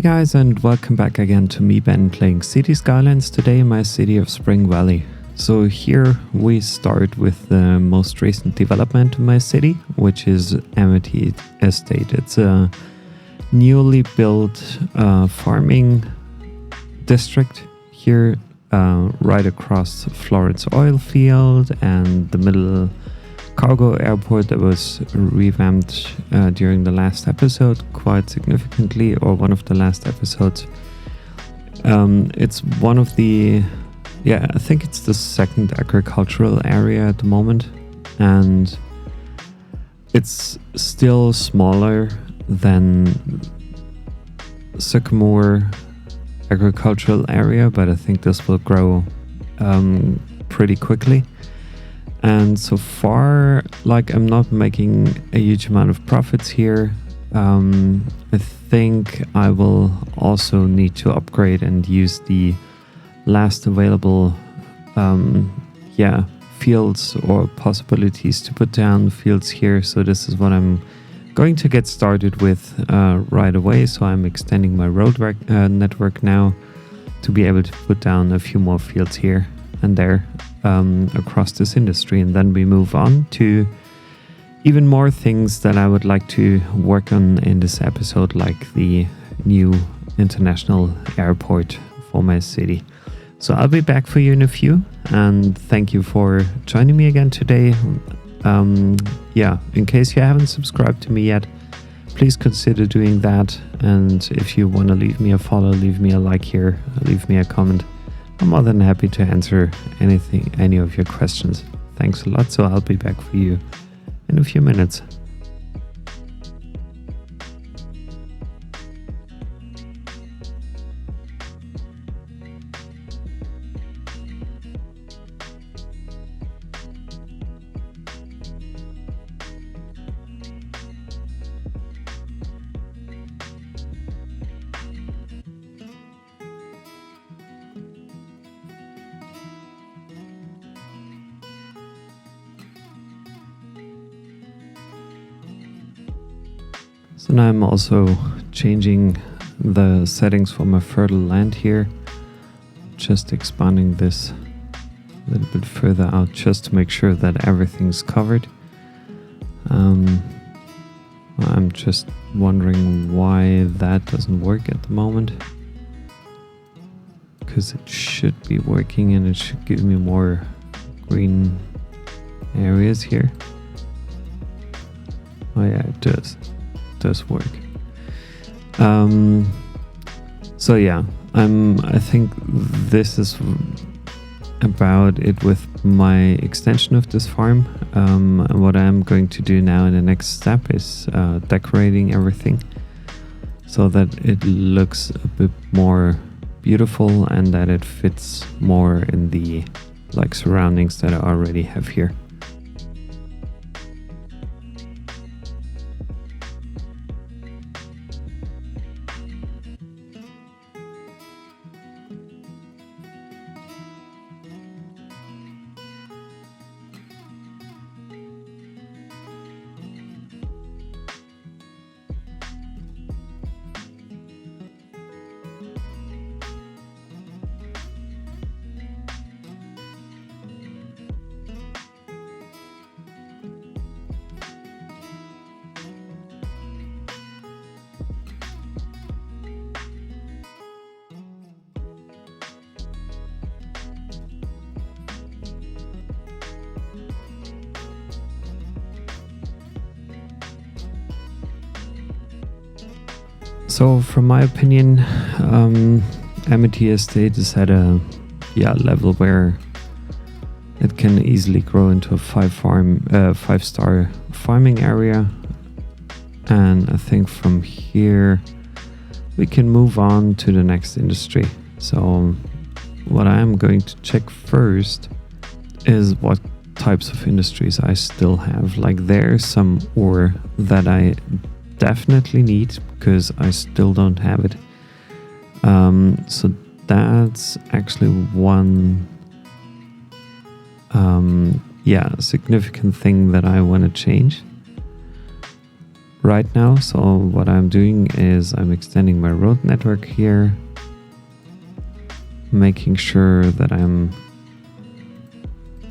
Hey guys, and welcome back again to me, Ben, playing City Skylines, today in my city of Springvalley. So here we start with the most recent development in my city, which is Amity Estate. It's a newly built farming district here right across Florence oil field and the middle cargo airport that was revamped during the last episode quite significantly, or one of the last episodes. It's one of the, I think it's the second agricultural area at the moment, and it's still smaller than Sycamore agricultural area, but I think this will grow pretty quickly. And so far, I'm not making a huge amount of profits here. I think I will also need to upgrade and use the last available fields or possibilities to put down fields here. So this is what I'm going to get started with right away. So I'm extending my road network now to be able to put down a few more fields here and there across this industry, and then we move on to even more things that I would like to work on in this episode, like the new international airport for my city. So I'll be back for you in a few, and thank you for joining me again today. In case you haven't subscribed to me yet, please consider doing that, and if you want to leave me a follow, leave me a like here, leave me a comment. I'm more than happy to answer any of your questions. Thanks a lot. So I'll be back for you in a few minutes. So now I'm also changing the settings for my fertile land here, just expanding this a little bit further out just to make sure that everything's covered. I'm just wondering why that doesn't work at the moment, because it should be working and it should give me more green areas here. Oh yeah, it does work. I think this is about it with my extension of this farm. What I'm going to do now in the next step is decorating everything so that it looks a bit more beautiful and that it fits more in the surroundings that I already have here. So from my opinion, Amity Estate is at a level where it can easily grow into a 5-star farming area, and I think from here we can move on to the next industry. So what I am going to check first is what types of industries I still have. There's some ore that I definitely need because I still don't have it. So that's actually one significant thing that I want to change. right now. So what I'm doing is I'm extending my road network here, making sure that I'm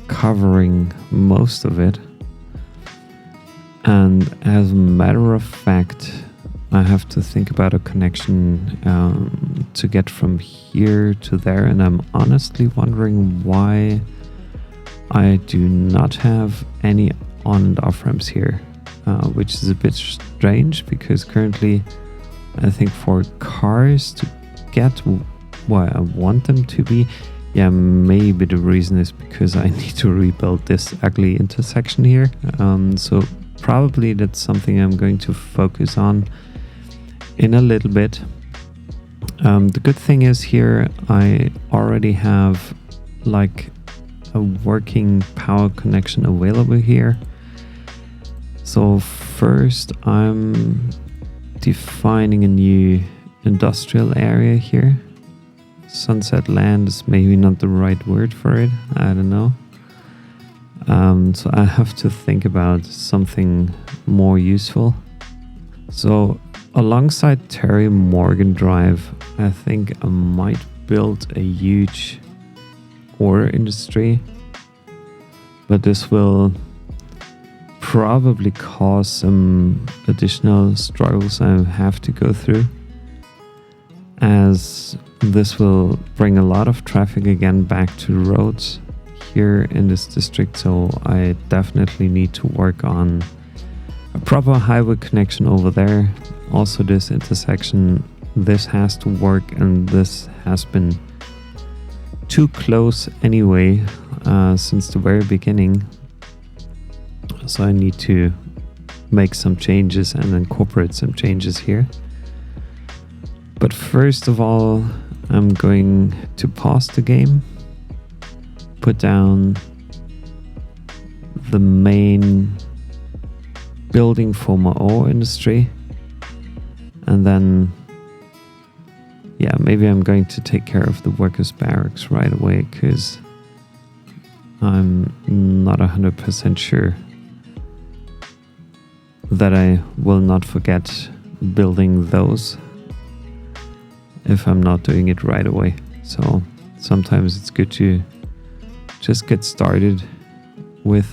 covering most of it. And as a matter of fact, I have to think about a connection to get from here to there. And I'm honestly wondering why I do not have any on and off ramps here, which is a bit strange because currently I think for cars to get where I want them to be, maybe the reason is because I need to rebuild this ugly intersection here. So probably that's something I'm going to focus on in a little bit. The good thing is here I already have like a working power connection available here. So first I'm defining a new industrial area here. Sunset land is maybe not the right word for it, I don't know. So I have to think about something more useful. So alongside Terry Morgan Drive, I think I might build a huge ore industry, but this will probably cause some additional struggles I have to go through, as this will bring a lot of traffic again back to roads here in this district. So I definitely need to work on a proper highway connection over there. Also this intersection, this has to work, and this has been too close anyway since the very beginning. So I need to make some changes and incorporate some changes here. But first of all, I'm going to pause the game, put down the main building for my ore industry, and then maybe I'm going to take care of the workers' barracks right away, because I'm not 100% sure that I will not forget building those if I'm not doing it right away. So sometimes it's good to just get started with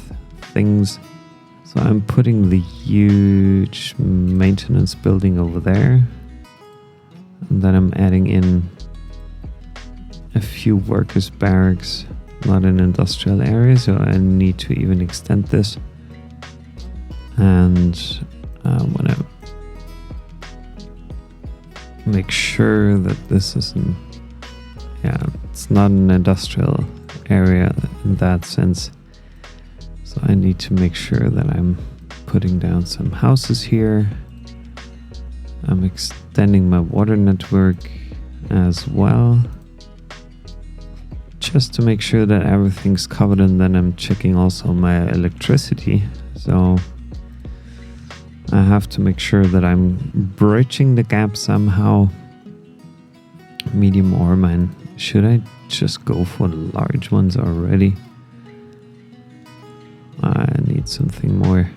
things. So I'm putting the huge maintenance building over there, and then I'm adding in a few workers' barracks, not an industrial area, so I need to even extend this. And I want to make sure that this isn't, it's not an industrial area in that sense. So I need to make sure that I'm putting down some houses here. I'm extending my water network as well, just to make sure that everything's covered, and then I'm checking also my electricity. So I have to make sure that I'm bridging the gap somehow. Medium ore mine. Should I just go for the large ones already? I need something more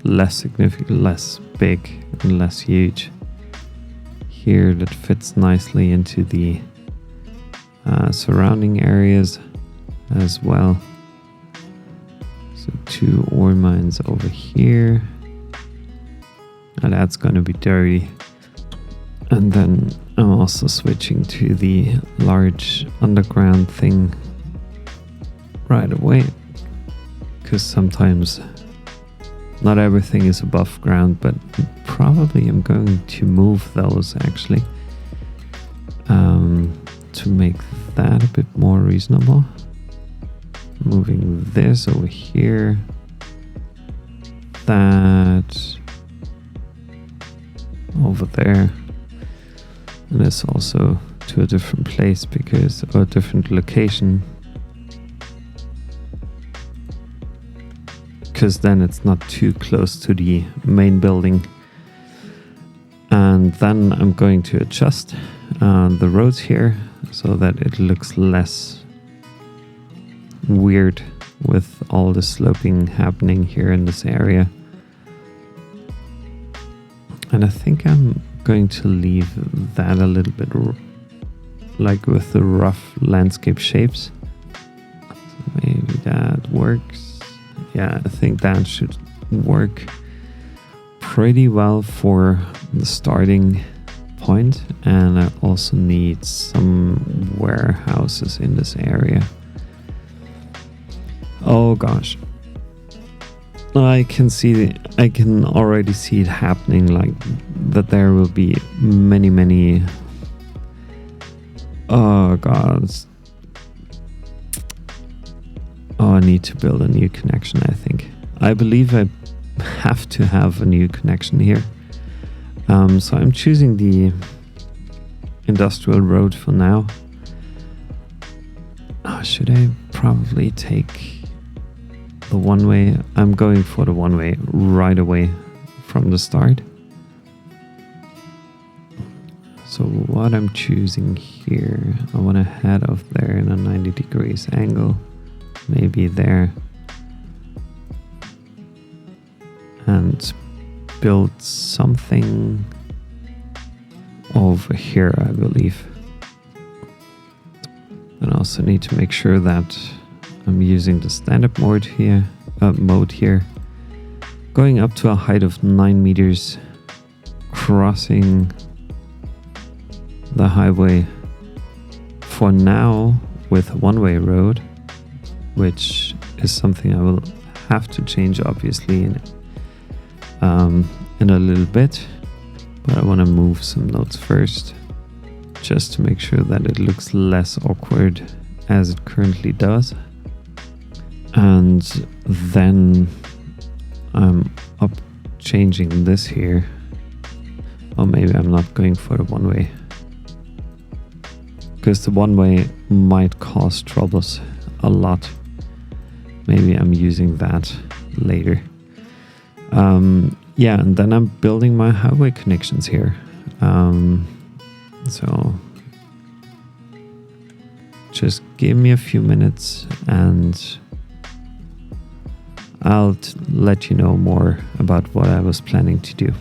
less significant, less big and less huge here, that fits nicely into the surrounding areas as well. So 2 ore mines over here, and that's going to be dirty. And then I'm also switching to the large underground thing right away, because sometimes not everything is above ground, but probably I'm going to move those actually to make that a bit more reasonable. Moving this over here, that over there, and this also to a different place or a different location, because then it's not too close to the main building. And then I'm going to adjust the roads here so that it looks less weird with all the sloping happening here in this area. And I think I'm going to leave that a little bit like with the rough landscape shapes. So maybe that works. Yeah, I think that should work pretty well for the starting point. And I also need some warehouses in this area. Oh gosh. I can already see it happening, like that there will be many oh god. Oh, I need to build a new connection, I think. I believe I have to have a new connection here. So I'm choosing the industrial road for now. Should I probably take the one way? I'm going for the one way right away from the start. So what I'm choosing here, I want to head off there in a 90 degrees angle, maybe there, and build something over here, I believe. And also need to make sure that I'm using the standard mode here, going up to a height of 9 meters, crossing the highway for now with a one-way road, which is something I will have to change obviously in a little bit, but I want to move some nodes first just to make sure that it looks less awkward as it currently does. And then I'm up changing this here. Or maybe I'm not going for the one way, because the one way might cause troubles a lot. Maybe I'm using that later. Yeah, and then I'm building my highway connections here. So just give me a few minutes and I'll let you know more about what I was planning to do.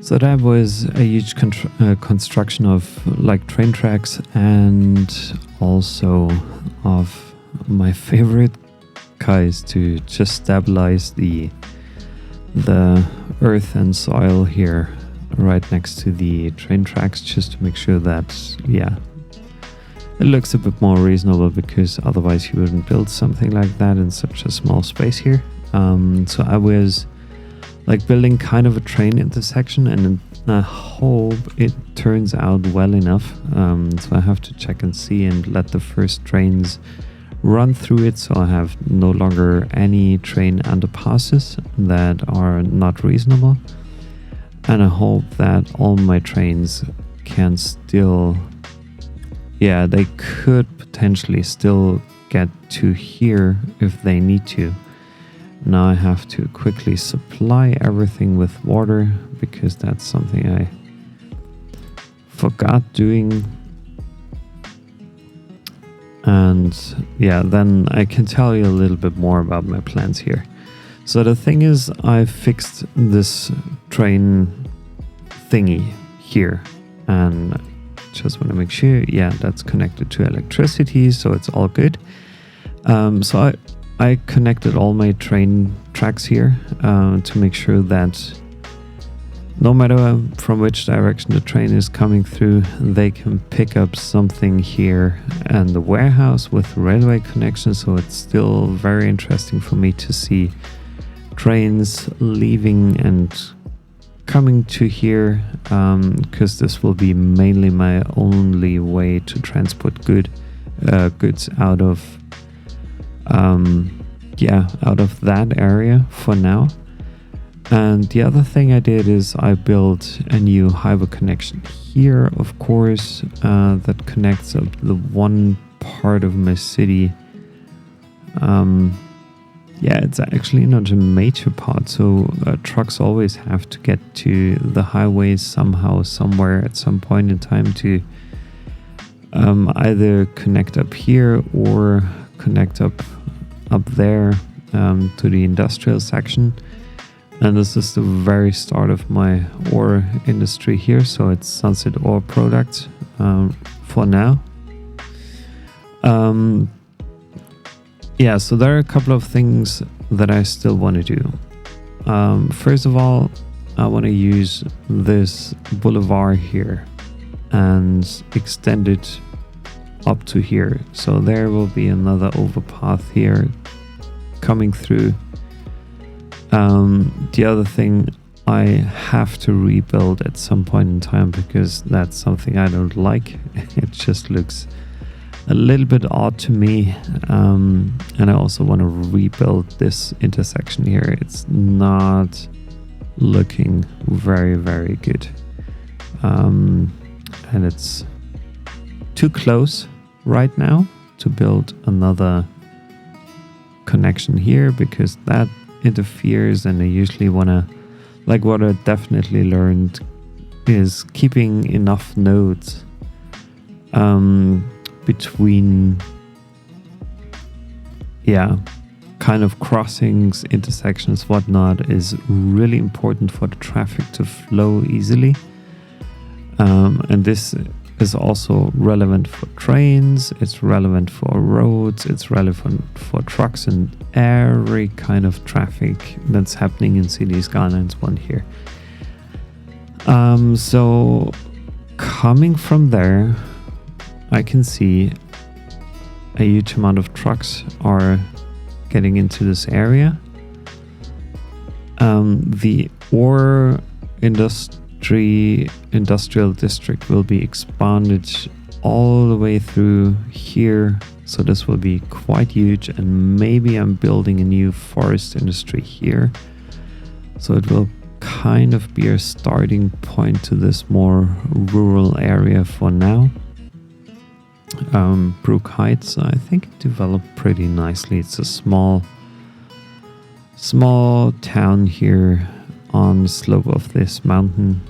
So that was a huge construction of like train tracks, and also of my favorite guys to just stabilize the earth and soil here right next to the train tracks, just to make sure that it looks a bit more reasonable, because otherwise you wouldn't build something like that in such a small space here. So I was like building kind of a train intersection, and I hope it turns out well enough. So I have to check and see and let the first trains run through it, so I have no longer any train underpasses that are not reasonable. And I hope that all my trains can still, they could potentially still get to here if they need to. Now I have to quickly supply everything with water, because that's something I forgot doing. And then I can tell you a little bit more about my plans here. So the thing is, I fixed this train thingy here, and just want to make sure, that's connected to electricity, so it's all good. So I connected all my train tracks here to make sure that no matter from which direction the train is coming through, they can pick up something here and the warehouse with railway connection. So it's still very interesting for me to see trains leaving and coming to here, because this will be mainly my only way to transport goods out of that area for now. And the other thing I did is I built a new highway connection here, of course, that connects up the one part of my city. It's actually not a major part, so trucks always have to get to the highways somehow, somewhere, at some point in time, to either connect up here or connect up there to the industrial section. And this is the very start of my ore industry here, so it's Sunset Ore Products for now. So there are a couple of things that I still want to do. First of all, I want to use this boulevard here and extend it up to here. So there will be another overpath here coming through. The other thing, I have to rebuild at some point in time, because that's something I don't like. It just looks a little bit odd to me, and I also want to rebuild this intersection here. It's not looking very, very good, and it's too close right now to build another connection here, because that interferes. And I usually want to, like, what I definitely learned is keeping enough nodes between kind of crossings, intersections, whatnot, is really important for the traffic to flow easily. And this is also relevant for trains, it's relevant for roads, it's relevant for trucks and every kind of traffic that's happening in City Skylines 1 here. So coming from there, I can see a huge amount of trucks are getting into this area. The ore industrial district will be expanded all the way through here, so this will be quite huge. And maybe I'm building a new forest industry here, so it will kind of be a starting point to this more rural area for now. Brook Heights, I think it developed pretty nicely. It's a small town here on the slope of this mountain.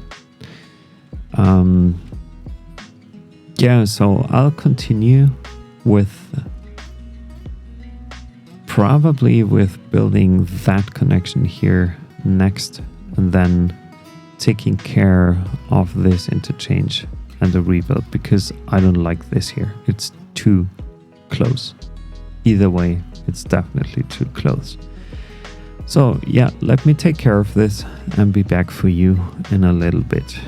So I'll continue with probably with building that connection here next, and then taking care of this interchange and the rebuild, because I don't like this here. It's too close. Either way, it's definitely too close. So yeah, let me take care of this and be back for you in a little bit.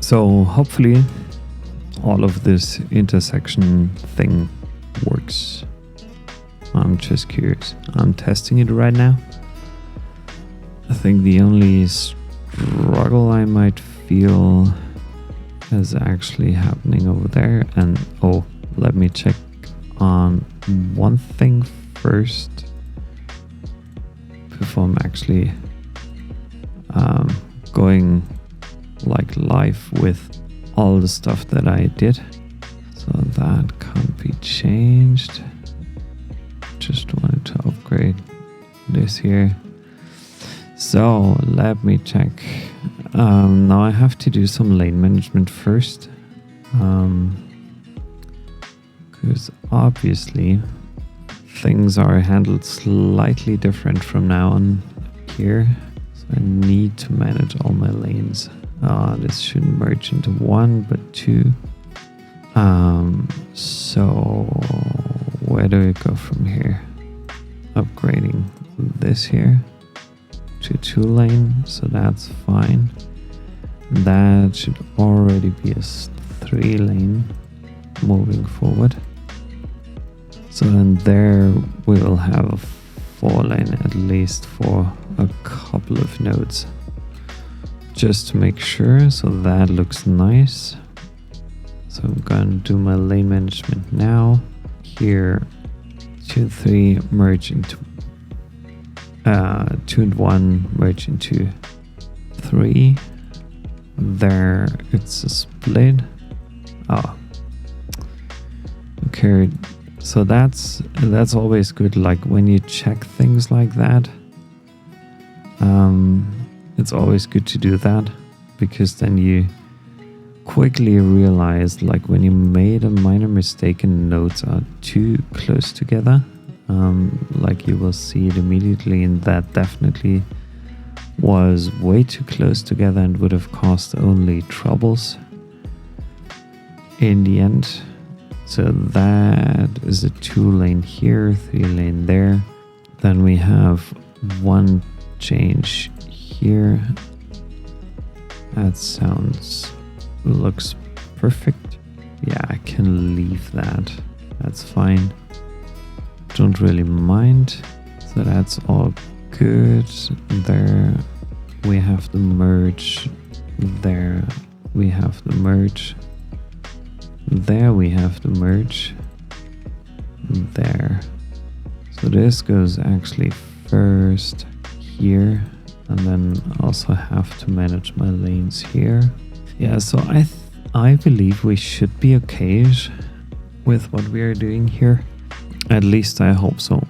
So hopefully all of this intersection thing works. I'm just curious. I'm testing it right now. I think the only struggle I might feel is actually happening over there. And oh, let me check on one thing first before I'm actually going like live with all the stuff that I did. So that can't be changed. Just wanted to upgrade this here. So let me check. Now I have to do some lane management first. Because obviously things are handled slightly different from now on here. So I need to manage all my lanes. This shouldn't merge into one, but two. So where do we go from here? Upgrading this here to 2-lane, so that's fine. That should already be a 3-lane moving forward. So then there we will have a 4-lane at least for a couple of nodes, just to make sure. So that looks nice. So I'm going to do my lane management now. Here 2 and 3 merge into 2 and 1 merge into 3. There it's a split. Oh, okay. So that's always good. Like when you check things like that, it's always good to do that, because then you quickly realize, like when you made a minor mistake and nodes are too close together, like you will see it immediately, and that definitely was way too close together and would have caused only troubles in the end. So that is a 2-lane here, 3-lane there. Then we have one change here. That looks perfect. Yeah, I can leave that. That's fine. Don't really mind. So that's all good. There we have the merge. There we have the merge. There we have the merge. There. So this goes actually first here, and then also have to manage my lanes here. Yeah, so I believe we should be okay with what we are doing here. At least I hope so.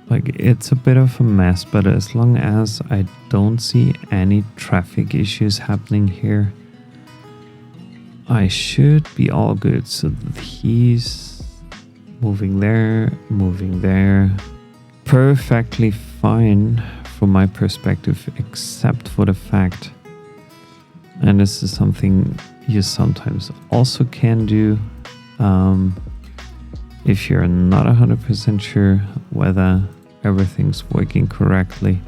Like, it's a bit of a mess, but as long as I don't see any traffic issues happening here, I should be all good. So he's moving there, perfectly fine from my perspective, except for the fact, and this is something you sometimes also can do, if you're not 100% sure whether everything's working correctly.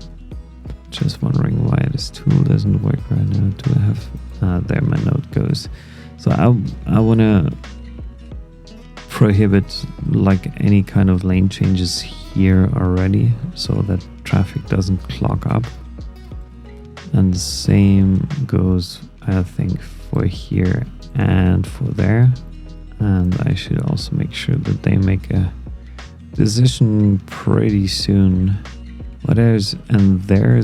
Just wondering why this tool doesn't work right now. Do I have there my node goes. So I want to prohibit like any kind of lane changes here already, so that traffic doesn't clog up. And the same goes, I think, for here and for there. And I should also make sure that they make a decision pretty soon. But there's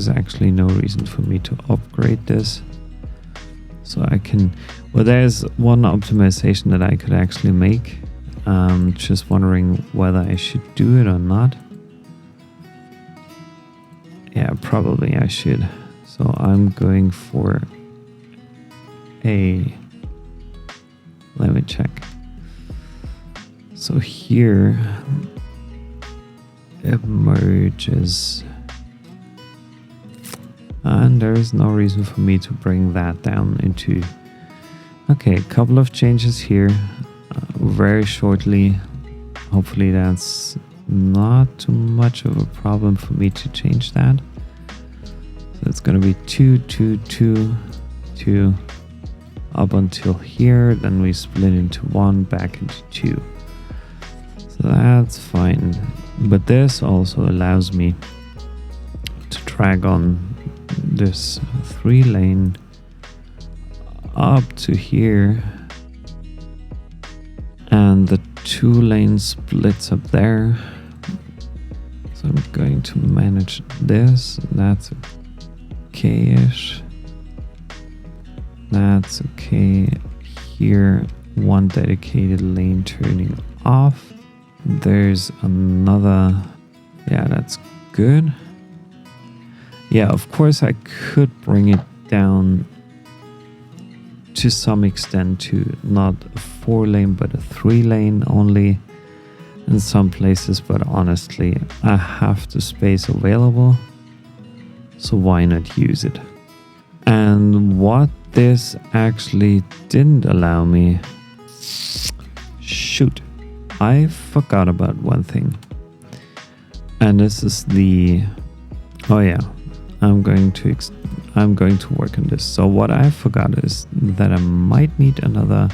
actually no reason for me to upgrade this. So I can, well, there's one optimization that I could actually make. Just wondering whether I should do it or not. Yeah, probably I should. So I'm going for let me check. So here it merges, and there is no reason for me to bring that down into. Okay, a couple of changes here very shortly. Hopefully that's not too much of a problem for me to change that. So it's going to be 2, 2, 2, 2, up until here, then we split into one, back into two. So that's fine. But this also allows me to drag on this 3-lane up to here, and the 2-lane splits up there. So I'm going to manage this. That's okay-ish. That's okay. Here, one dedicated lane turning off. There's another. Yeah, that's good. Yeah, of course I could bring it down to some extent to not a 4-lane but a 3-lane only in some places, but honestly I have the space available, so why not use it? And what this actually didn't allow me, shoot, I forgot about one thing, and this is the, oh yeah, I'm going to work on this. So what I forgot is that I might need another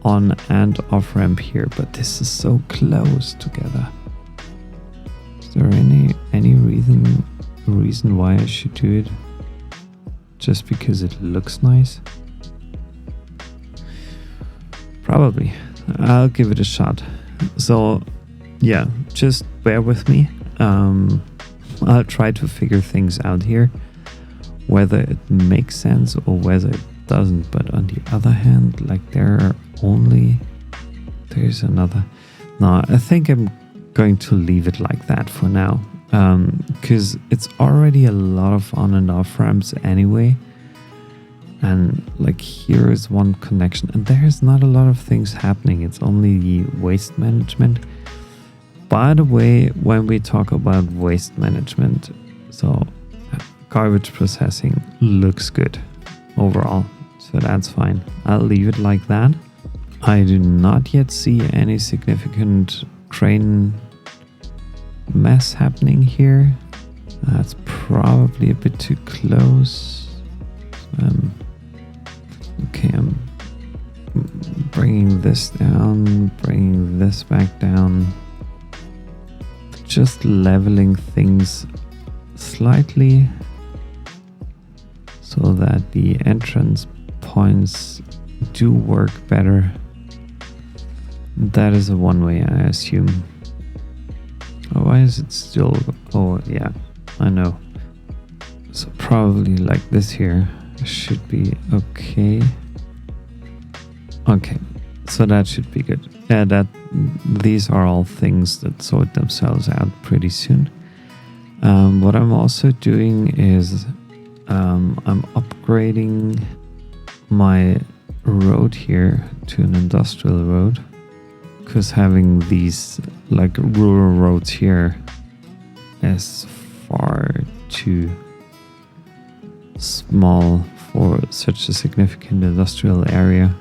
on and off ramp here, but this is so close together. Is there any reason why I should do it? Just because it looks nice? Probably. I'll give it a shot. So yeah, just bear with me. I'll try to figure things out here, whether it makes sense or whether it doesn't. But on the other hand, like there's another. No, I think I'm going to leave it like that for now, because it's already a lot of on and off ramps anyway. And like here is one connection, and there's not a lot of things happening. It's only the waste management. By the way, when we talk about waste management, so garbage processing looks good overall, so that's fine. I'll leave it like that. I do not yet see any significant crane mess happening here. That's probably a bit too close. Okay, I'm bringing this down, bringing this back down. Just leveling things slightly so that the entrance points do work better. That is a one way, I assume. Oh, why is it still? Oh yeah, I know. So probably like this here should be okay. Okay, so that should be good. Yeah, these are all things that sort themselves out pretty soon. What I'm also doing is I'm upgrading my road here to an industrial road, because having these like rural roads here is far too small for such a significant industrial area.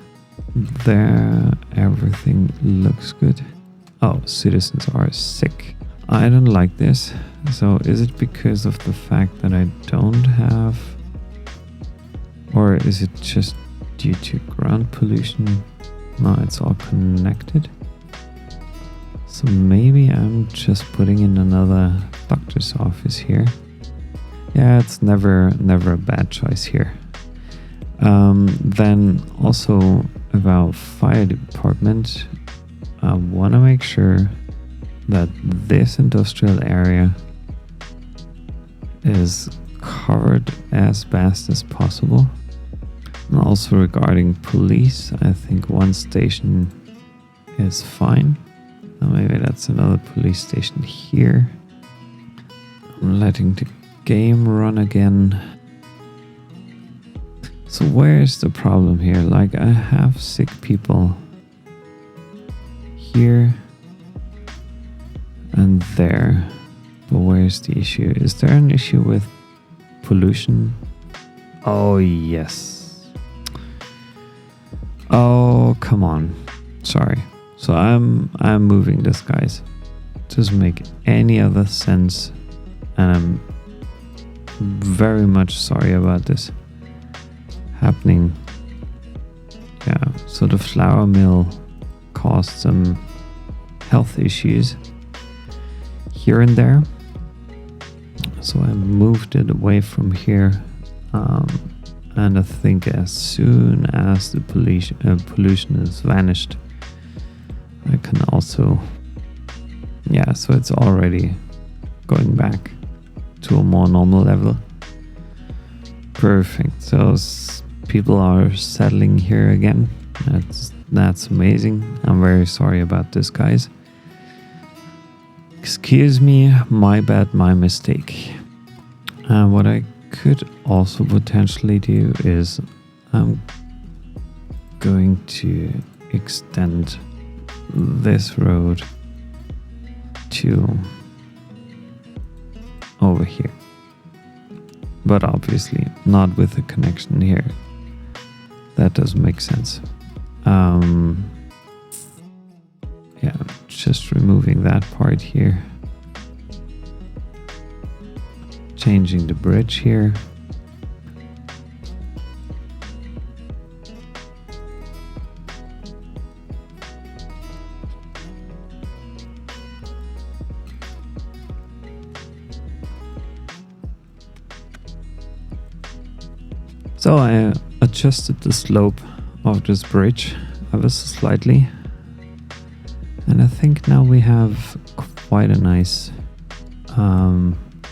There, everything looks good. Oh, citizens are sick. I don't like this. So is it because of the fact that I don't have, or is it just due to ground pollution? No, it's all connected. So maybe I'm just putting in another doctor's office here. Yeah, it's never a bad choice here. Then also about fire department, I want to make sure that this industrial area is covered as best as possible. And also regarding police, I think one station is fine. Maybe that's another police station here. I'm letting the game run again. So where's the problem here? Like, I have sick people here and there, but where's the issue? Is there an issue with pollution? Oh yes. Oh come on. Sorry. So I'm moving this, guys. Doesn't make any other sense, and I'm very much sorry about this happening yeah, so the flour mill caused some health issues here and there. So I moved it away from here. And I think as soon as the pollution is vanished, I can also, yeah, so it's already going back to a more normal level. Perfect. So people are settling here again. That's amazing. I'm very sorry about this, guys. Excuse me, my bad, my mistake. What I could also potentially do is I'm going to extend this road to over here, but obviously not with a connection here. That doesn't make sense. Yeah, just removing that part here, changing the bridge here. So I adjusted the slope of this bridge ever so slightly, and I think now we have quite a nice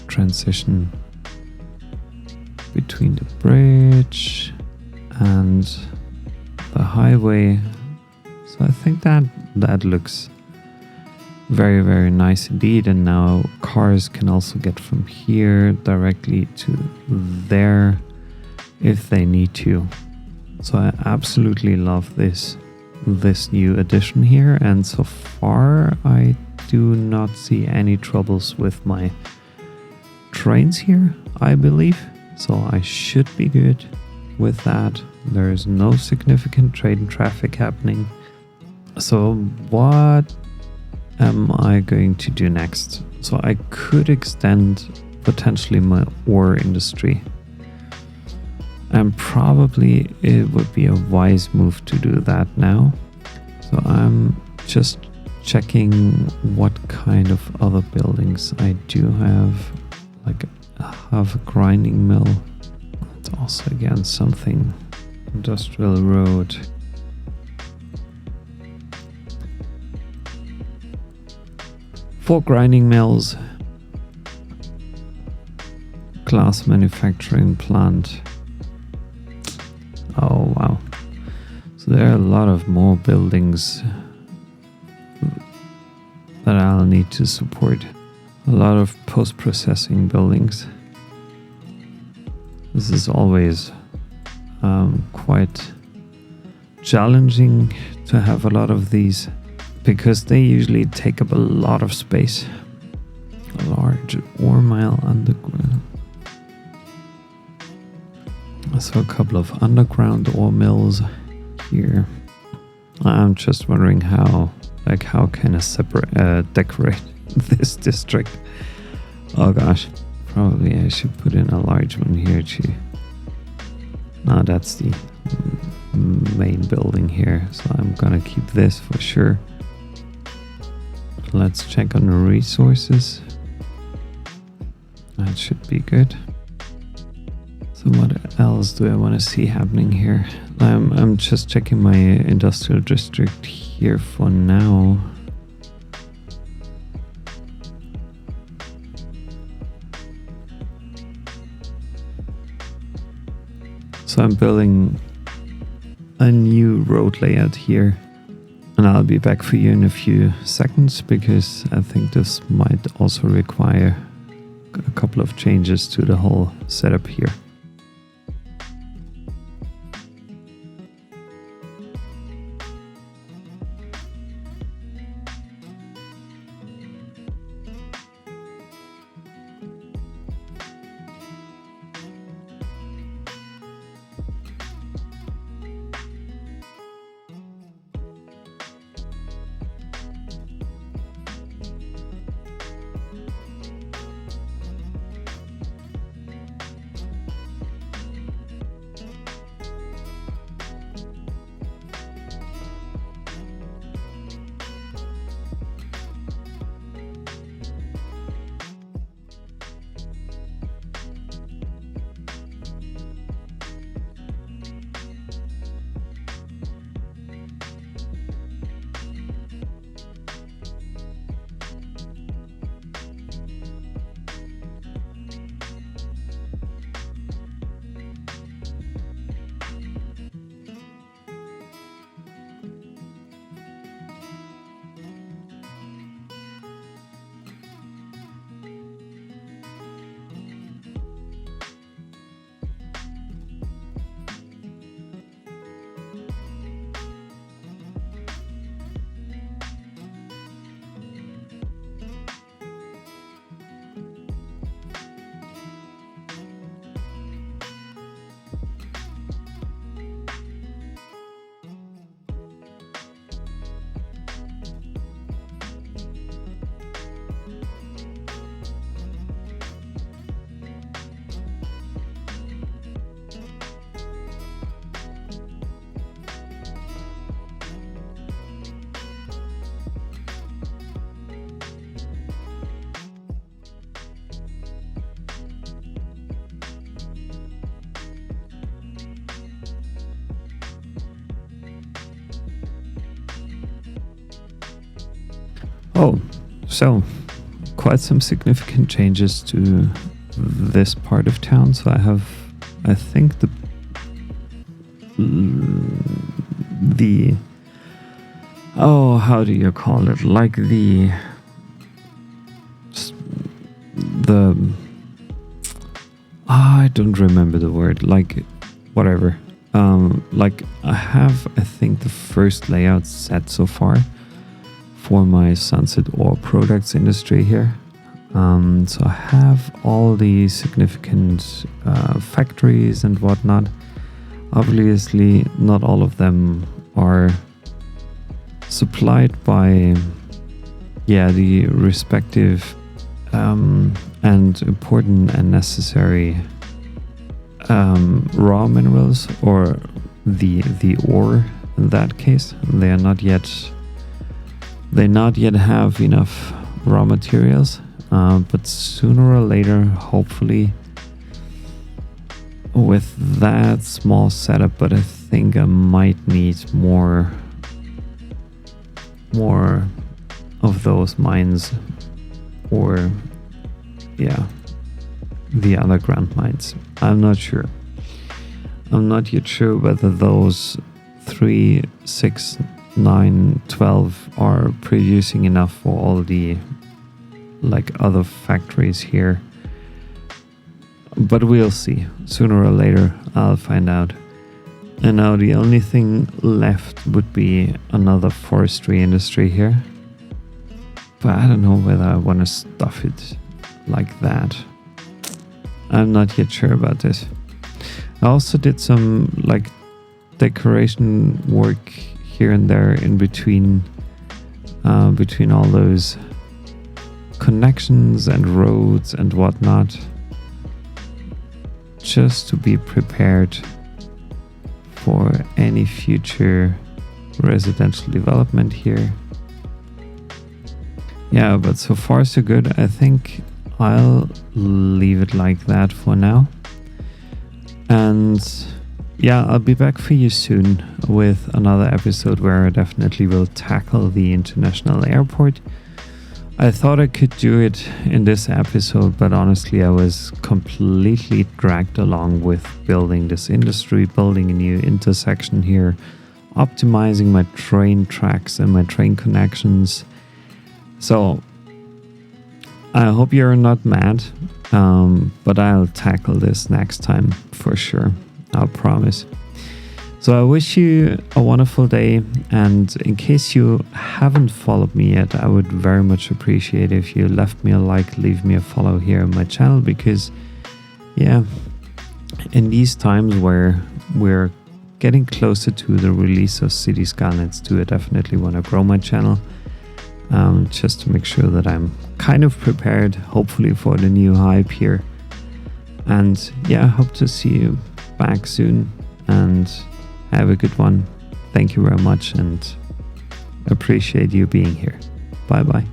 transition between the bridge and the highway. So I think that looks very, very nice indeed. And now cars can also get from here directly to there if they need to. So I absolutely love this new addition here, and so far I do not see any troubles with my trains here, I believe. So I should be good with that. There is no significant train traffic happening. So what am I going to do next? So I could extend potentially my ore industry, and probably it would be a wise move to do that now. So I'm just checking what kind of other buildings I do have. Like I have a grinding mill. It's also again something industrial road. For grinding mills, glass manufacturing plant. Oh wow. So there are a lot of more buildings that I'll need to support. A lot of post-processing buildings. This is always quite challenging to have a lot of these because they usually take up a lot of space. A large ore mile underground. So a couple of underground ore mills here. I'm just wondering how can I decorate this district? Oh gosh, probably I should put in a large one here too. No, that's the main building here, so I'm gonna keep this for sure. Let's check on the resources. That should be good. So what else do I want to see happening here? I'm just checking my industrial district here for now. So I'm building a new road layout here, and I'll be back for you in a few seconds because I think this might also require a couple of changes to the whole setup here. Oh, so quite some significant changes to this part of town. So I think the how do you call it? Like the I don't remember the word. Like whatever. Like I think the first layout set so far for my Sunset Ore Products industry here. So I have all the significant factories and whatnot. Obviously, not all of them are supplied by the respective and important and necessary raw minerals, or the ore in that case. They not yet have enough raw materials, but sooner or later, hopefully, with that small setup, but I think I might need more of those mines, or the underground mines. I'm not sure. I'm not yet sure whether those 3, 6, 9, 12 are producing enough for all the other factories here. But we'll see. Sooner or later, I'll find out. And now the only thing left would be another forestry industry here. But I don't know whether I want to stuff it like that. I'm not yet sure about this. I also did some decoration work here and there in between all those connections and roads and whatnot, just to be prepared for any future residential development here. Yeah, but so far so good. I think I'll leave it like that for now. And I'll be back for you soon with another episode where I definitely will tackle the international airport. I thought I could do it in this episode, but honestly I was completely dragged along with building this industry, building a new intersection here, optimizing my train tracks and my train connections. So I hope you're not mad, but I'll tackle this next time for sure. I'll promise. So I wish you a wonderful day, and in case you haven't followed me yet, I would very much appreciate if you left me a like, leave me a follow here on my channel, because in these times where we're getting closer to the release of City Skylines 2, I definitely want to grow my channel, just to make sure that I'm kind of prepared, hopefully, for the new hype here. And I hope to see you back soon, and have a good one. Thank you very much, and appreciate you being here. Bye bye.